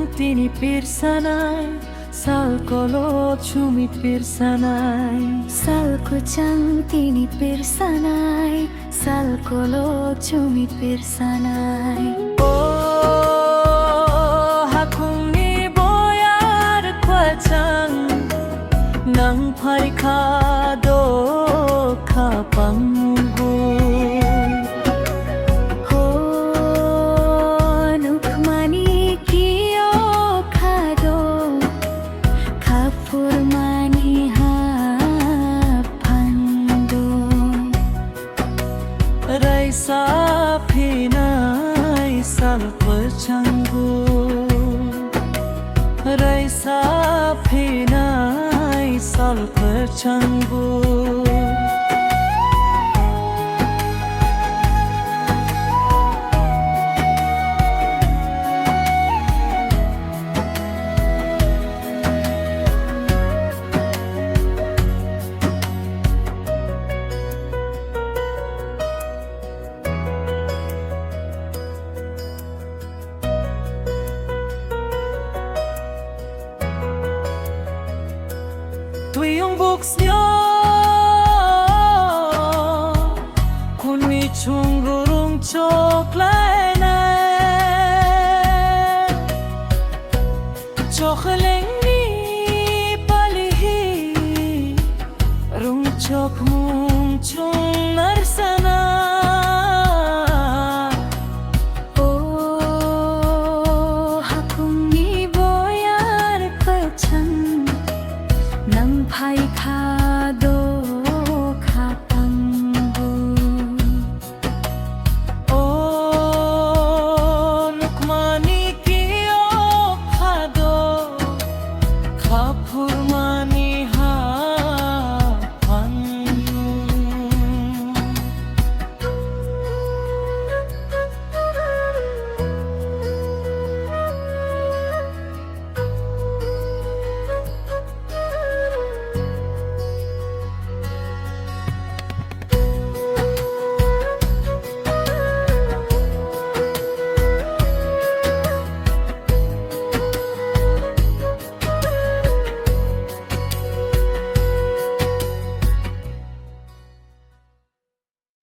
tini pirsanay sal kolo chumit pirsanay sal kucang tini pirsanay sal kolo chumit pirsanay oh hakung ni boyar kwachang nang parikado kapanggu Raisa pinay sal percanggu Raisa pinay sal percanggu Tuyong buks nyo kun mi chung gurung chok lai na chok leng ni palihi rung chok mung chung na